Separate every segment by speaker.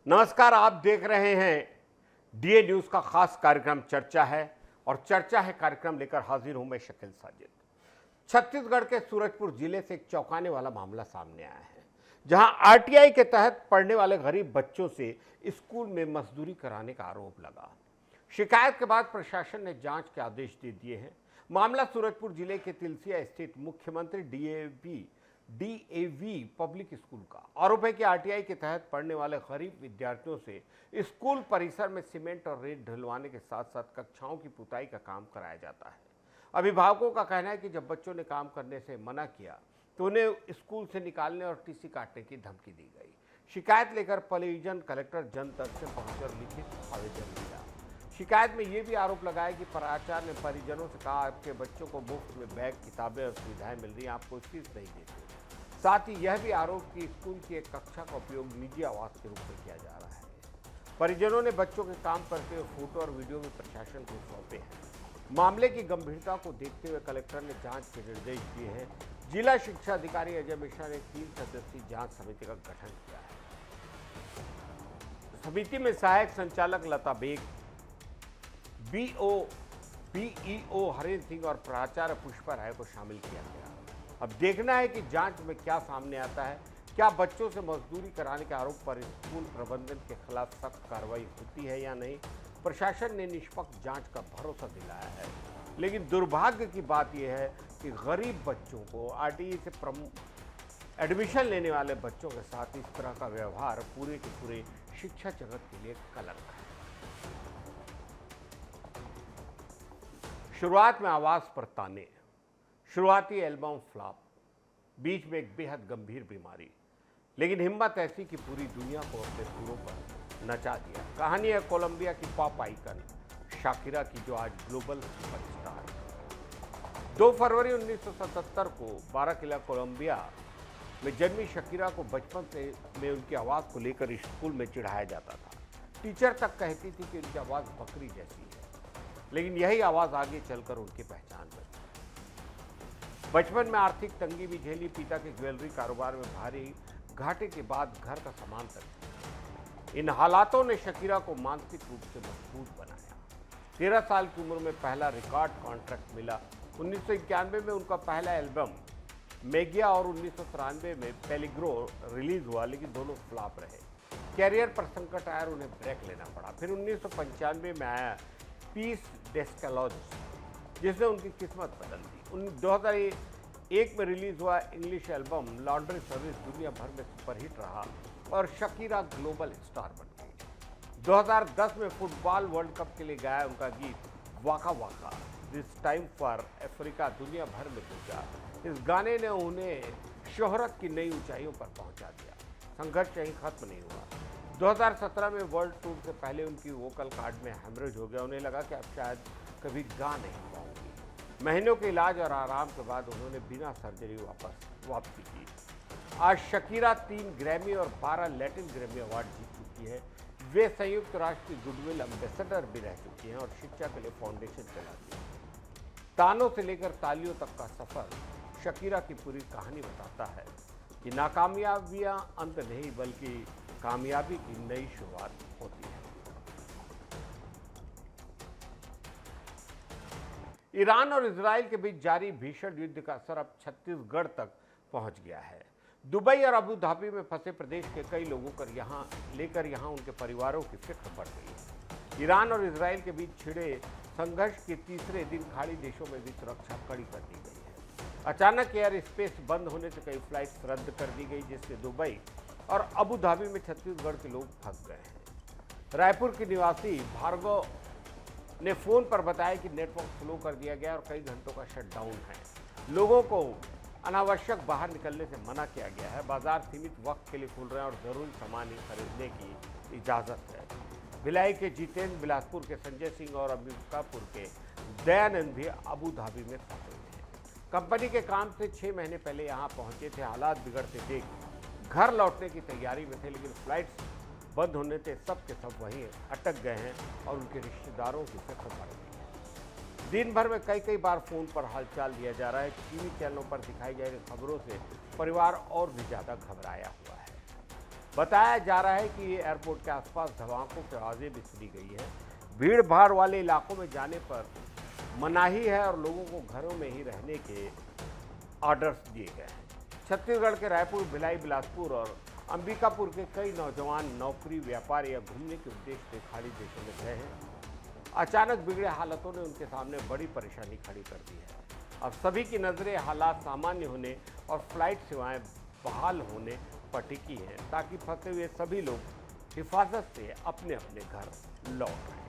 Speaker 1: नमस्कार, आप देख रहे हैं डीए न्यूज का खास कार्यक्रम चर्चा है और चर्चा है कार्यक्रम लेकर हाजिर हूं मैं शकील साजिद। छत्तीसगढ़ के सूरजपुर जिले से एक चौंकाने वाला मामला सामने आया है, जहां आरटीआई के तहत पढ़ने वाले गरीब बच्चों से स्कूल में मजदूरी कराने का आरोप लगा। शिकायत के बाद प्रशासन ने जांच के आदेश दे दिए हैं। मामला सूरजपुर जिले के तिलसिया स्थित मुख्यमंत्री डीएवी पब्लिक स्कूल का। आरोप है कि आरटीआई के तहत पढ़ने वाले गरीब विद्यार्थियों से स्कूल परिसर में सीमेंट और रेत ढलवाने के साथ साथ कक्षाओं की पुताई का काम कराया जाता है। अभिभावकों का कहना है कि जब बच्चों ने काम करने से मना किया तो उन्हें स्कूल से निकालने और टीसी काटने की धमकी दी गई। शिकायत लेकर परिजन कलेक्टर जनतक से पहुंचकर लिखित आवेदन दिया। शिकायत में यह भी आरोप लगाया कि प्राचार्य ने परिजनों से कहा, आपके बच्चों को मुफ्त में बैग, किताबें और सुविधाएं मिल रही हैं, आप कोई फीस नहीं देते। साथ ही यह भी आरोप कि स्कूल की एक कक्षा का उपयोग निजी आवास के रूप में किया जा रहा है। परिजनों ने बच्चों के काम करते हुए फोटो और वीडियो में प्रशासन को सौंपे हैं। मामले की गंभीरता को देखते हुए कलेक्टर ने जांच के निर्देश दिए हैं। जिला शिक्षा अधिकारी अजय मिश्रा ने 3 सदस्यीय जांच समिति का गठन किया है। समिति में सहायक संचालक लता बेग, बीईओ हरेंद्र सिंह और प्राचार्य पुष्पा राय को शामिल किया गया। अब देखना है कि जांच में क्या सामने आता है। क्या बच्चों से मजदूरी कराने के आरोप पर स्कूल प्रबंधन के खिलाफ सख्त कार्रवाई होती है या नहीं। प्रशासन ने निष्पक्ष जांच का भरोसा दिलाया है, लेकिन दुर्भाग्य की बात यह है कि गरीब बच्चों को आरटीई से एडमिशन लेने वाले बच्चों के साथ इस तरह का व्यवहार पूरे के पूरे शिक्षा जगत के लिए कलंक है। शुरुआत में आवाज पर ताने, शुरुआती एल्बम फ्लॉप, बीच में एक बेहद गंभीर बीमारी, लेकिन हिम्मत ऐसी कि पूरी दुनिया को अपने सुरों पर नचा दिया। कहानी है कोलंबिया की पॉप आइकन शाकिरा की, जो आज ग्लोबल सुपरस्टार है। 2 फरवरी 1977 को बाराकिला कोलंबिया में जन्मी शकीरा को बचपन से में उनकी आवाज़ को लेकर स्कूल में चिढ़ाया जाता था। टीचर तक कहती थी कि उनकी आवाज़ बकरी जैसी है, लेकिन यही आवाज़ आगे चलकर उनकी पहचान बनी। बचपन में आर्थिक तंगी भी झेली, पिता के ज्वेलरी कारोबार में भारी घाटे के बाद घर का सामान तक। इन हालातों ने शकीरा को मानसिक रूप से मजबूत बनाया। 13 साल की उम्र में पहला रिकॉर्ड कॉन्ट्रैक्ट मिला। 1991 में उनका पहला एल्बम मेगिया और 1993 में पेलिग्रो रिलीज हुआ, लेकिन दोनों फ्लॉप रहे। कैरियर पर संकट आया और उन्हें ब्रेक लेना पड़ा। फिर 1995 में आया पीस डेस्कलॉज, जिसने उनकी किस्मत बदल दी। 2001 में रिलीज हुआ इंग्लिश एल्बम लॉन्ड्री सर्विस दुनिया भर में सुपरहिट रहा और शकीरा ग्लोबल स्टार बन गई। 2010 में फुटबॉल वर्ल्ड कप के लिए गाया उनका गीत वाका वाका दिस टाइम फॉर अफ्रीका दुनिया भर में गूंजा। इस गाने ने उन्हें शोहरत की नई ऊंचाइयों पर पहुंचा दिया। संघर्ष यहीं खत्म नहीं हुआ। 2017 में वर्ल्ड टूर से पहले उनकी वोकल कार्ड में हेमरेज हो गया। उन्हें लगा कि अब शायद कभी गा नहीं पाऊंगी। महीनों के इलाज और आराम के बाद उन्होंने बिना सर्जरी वापसी की। आज शकीरा 3 ग्रैमी और 12 लैटिन ग्रैमी अवार्ड जीत चुकी है। वे संयुक्त राष्ट्र की गुडविल एम्बेसडर भी रह चुकी हैं और शिक्षा के लिए फाउंडेशन चलाती हैं। तानों से लेकर तालियों तक का सफर शकीरा की पूरी कहानी बताता है कि नाकामयाबियां अंत नहीं, बल्कि कामयाबी की नई शुरुआत होती है। ईरान और इजराइल के बीच जारी भीषण युद्ध का असर अब छत्तीसगढ़ तक पहुंच गया है। दुबई और अबू धाबी में फंसे प्रदेश के कई लोगों को यहां उनके परिवारों की फिक्र बढ़ गई है। ईरान और इजराइल के बीच छिड़े संघर्ष के तीसरे दिन खाड़ी देशों में भी सुरक्षा कड़ी कर दी गई है। अचानक एयर स्पेस बंद होने से कई फ्लाइट्स रद्द कर दी गई, जिससे दुबई और अबू धाबी में छत्तीसगढ़ के लोग फंस गए हैं। रायपुर के निवासी भार्गव ने फोन पर बताया कि नेटवर्क स्लो कर दिया गया और कई घंटों का शटडाउन है। लोगों को अनावश्यक बाहर निकलने से मना किया गया है। बाजार सीमित वक्त के लिए खुल रहे हैं और जरूरी सामान ही खरीदने की इजाज़त है। भिलाई के जितेंद्र, बिलासपुर के संजय सिंह और अंबिकापुर के दयानंद भी अबू धाबी में फंसे हुए हैं। कंपनी के काम से 6 महीने पहले यहाँ पहुंचे थे। हालात बिगड़ते देख घर लौटने की तैयारी में थे, लेकिन फ्लाइट्स बंद होने से सब के सब वहीं अटक गए हैं और उनके रिश्तेदारों की फिक्र बढ़ गई है। दिन भर में कई बार फोन पर हालचाल दिया जा रहा है। टीवी चैनलों पर दिखाई जा रही खबरों से परिवार और भी ज़्यादा घबराया हुआ है। बताया जा रहा है कि एयरपोर्ट के आसपास धमाकों की आवाज़ें भी सुनी गई है। भीड़ भाड़ वाले इलाकों में जाने पर मनाही है और लोगों को घरों में ही रहने के ऑर्डर्स दिए गए हैं। छत्तीसगढ़ के रायपुर, भिलाई, बिलासपुर और अंबिकापुर के कई नौजवान नौकरी, व्यापार या घूमने के उद्देश्य से खाड़ी देशों में गए हैं। अचानक बिगड़े हालातों ने उनके सामने बड़ी परेशानी खड़ी कर दी है। अब सभी की नज़रें हालात सामान्य होने और फ्लाइट सेवाएं बहाल होने पर टिकी हैं, ताकि फंसे हुए सभी लोग हिफाजत से अपने अपने घर लौट आए।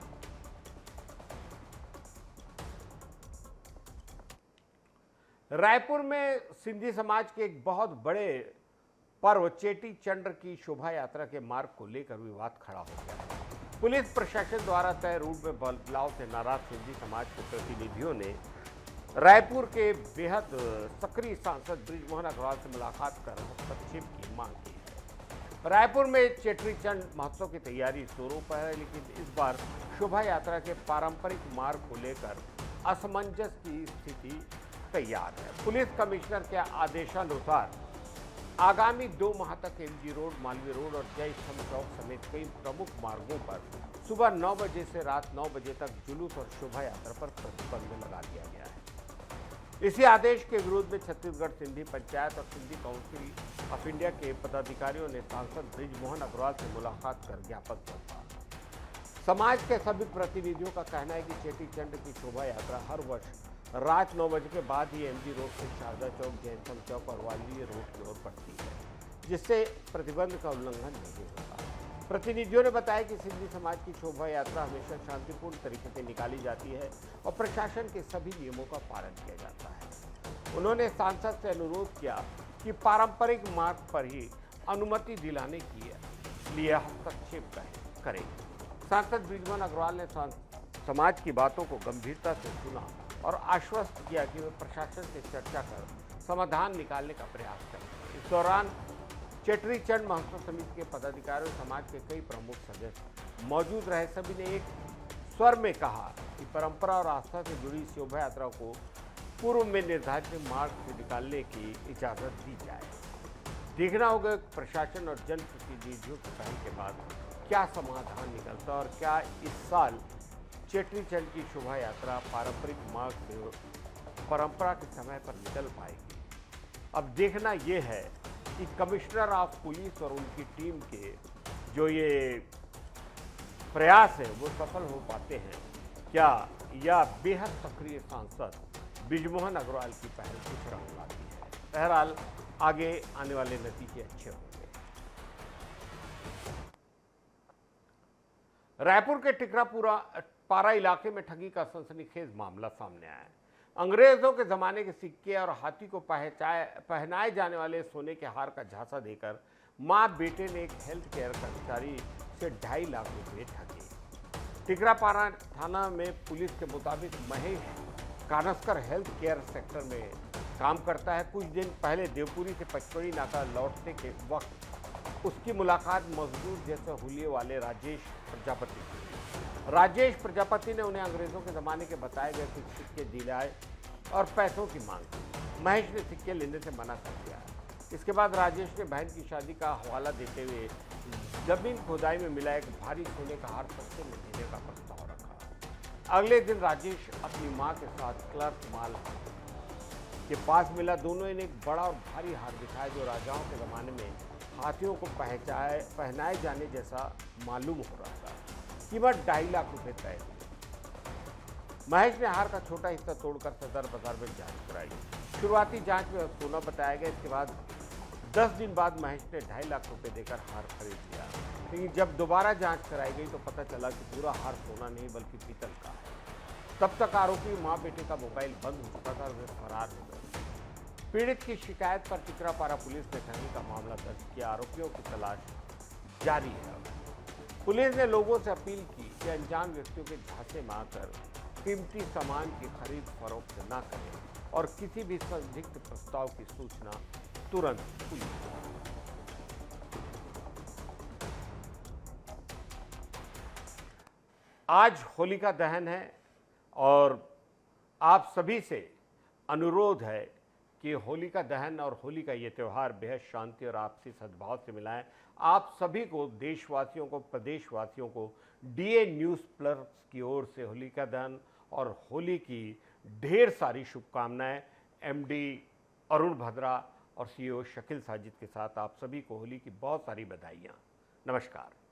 Speaker 1: रायपुर में सिंधी समाज के एक बहुत बड़े पर्व चेटी चंड की शोभा यात्रा के मार्ग को लेकर विवाद खड़ा हो गया है। पुलिस प्रशासन द्वारा तय रूट में बदलाव से नाराज सिंधी समाज के प्रतिनिधियों ने रायपुर के बेहद सक्रिय सांसद बृजमोहन अग्रवाल से मुलाकात कर हस्तक्षेप की मांग की है। रायपुर में चेटी चंड महोत्सव की तैयारी जोरों पर है, लेकिन इस बार शोभा यात्रा के पारंपरिक मार्ग को लेकर असमंजस की स्थिति तैयार है। पुलिस कमिश्नर के आदेशानुसार आगामी 2 माह तक एमजी रोड, मालवीय रोड और जय स्तंभ चौक समेत कई प्रमुख मार्गों पर सुबह 9 बजे से रात 9 बजे तक जुलूस और शोभा यात्रा पर प्रतिबंध लगा दिया गया है। इसी आदेश के विरोध में छत्तीसगढ़ सिंधी पंचायत और सिंधी काउंसिल ऑफ इंडिया के पदाधिकारियों ने सांसद बृजमोहन अग्रवाल से मुलाकात कर ज्ञापन सौंपा। समाज के सभी प्रतिनिधियों का कहना है कि चेटी चंड की शोभा यात्रा हर वर्ष रात 9 बजे के बाद ही एमजी रोड से शारदा चौक, जैन स्तंभ चौक और वाल्मीकि रोड की ओर बढ़ती है, जिससे प्रतिबंध का उल्लंघन नहीं होता। प्रतिनिधियों ने बताया कि सिंधी समाज की शोभा यात्रा हमेशा शांतिपूर्ण तरीके से निकाली जाती है और प्रशासन के सभी नियमों का पालन किया जाता है। उन्होंने सांसद से अनुरोध किया कि पारंपरिक मार्ग पर ही अनुमति दिलाने के लिए हस्तक्षेप करें। सांसद बृजमोहन अग्रवाल ने समाज की बातों को गंभीरता से सुना और आश्वस्त किया कि वे प्रशासन से चर्चा कर समाधान निकालने का प्रयास करेंगे। इस दौरान चेटी चंड महोत्सव समिति के पदाधिकारियों और समाज के कई प्रमुख सदस्य मौजूद रहे। सभी ने एक स्वर में कहा कि परंपरा और आस्था से जुड़ी शोभा यात्रा को पूर्व में निर्धारित मार्ग से निकालने की इजाज़त दी जाए। देखना होगा प्रशासन और जनप्रतिनिधियों की पहल के बाद क्या समाधान निकलता और क्या इस साल चेटी चंड की शोभा यात्रा पारंपरिक मार्ग से परंपरा के समय पर निकल पाएगी। अब देखना यह है कि कमिश्नर ऑफ पुलिस और उनकी टीम के जो ये प्रयास है वो सफल हो पाते हैं क्या, या बेहद सक्रिय सांसद बृजमोहन अग्रवाल की पहल कुछ रंग लाती है। बहरहाल आगे आने वाले नतीजे अच्छे होंगे। रायपुर के टिकरापारा इलाके में ठगी का सनसनीखेज मामला सामने आया है। अंग्रेजों के जमाने के सिक्के और हाथी को पहनाए जाने वाले सोने के हार का झांसा देकर मां बेटे ने एक हेल्थ केयर कर्मचारी से 2.5 लाख रुपए ठगे। टिकरापारा थाना में पुलिस के मुताबिक Mahesh Kanaskar health care sector में काम करता है। कुछ दिन पहले देवपुरी से पचमढ़ी नाका लौटने के वक्त उसकी मुलाकात मजदूर जैसे हुलिये वाले राजेश प्रजापति से। राजेश प्रजापति ने उन्हें अंग्रेजों के ज़माने के बताए गए कुछ सिक्के दिलाए और पैसों की मांग की। महेश ने सिक्के लेने से मना कर दिया। इसके बाद राजेश ने बहन की शादी का हवाला देते हुए जमीन खोदाई में मिला एक भारी सोने का हार सस्ते में देने का प्रस्ताव रखा। अगले दिन राजेश अपनी मां के साथ क्लर्क माल के पास मिला। दोनों ने एक बड़ा और भारी हार दिखाया जो राजाओं के ज़माने में हाथियों को पहनाए जाने जैसा मालूम हो रहा था। कीमत 2.5 लाख रुपए तय हुई। महेश ने हार का छोटा हिस्सा तोड़कर सदर बाजार में जांच कराई। शुरुआती जांच में सोना बताया गया। इसके बाद 10 दिन बाद महेश ने 2.5 लाख रुपए देकर हार खरीद लिया। लेकिन जब दोबारा जांच कराई गई तो पता चला कि पूरा हार सोना नहीं बल्कि पीतल का है। तब तक आरोपी मां बेटे का मोबाइल बंद हो चुका था और वे फरार हो गए। पीड़ित की शिकायत पर टिकरापारा पुलिस ने ठगी का मामला दर्ज किया। आरोपियों की तलाश जारी है। पुलिस ने लोगों से अपील की कि अनजान व्यक्तियों के झांसे में आकर कीमती सामान की खरीद फरोख्त न करें और किसी भी संदिग्ध प्रस्ताव की सूचना तुरंत पुलिस को दें। आज होलिका दहन है और आप सभी से अनुरोध है कि होलिका दहन और होली का ये त्यौहार बेहद शांति और आपसी सद्भाव से मिला है। आप सभी को, देशवासियों को, प्रदेशवासियों को डीए न्यूज़ प्लस की ओर से होलिका दहन और होली की ढेर सारी शुभकामनाएं। एमडी अरुण भद्रा और सीईओ शकील साजिद के साथ आप सभी को होली की बहुत सारी बधाइयाँ। नमस्कार।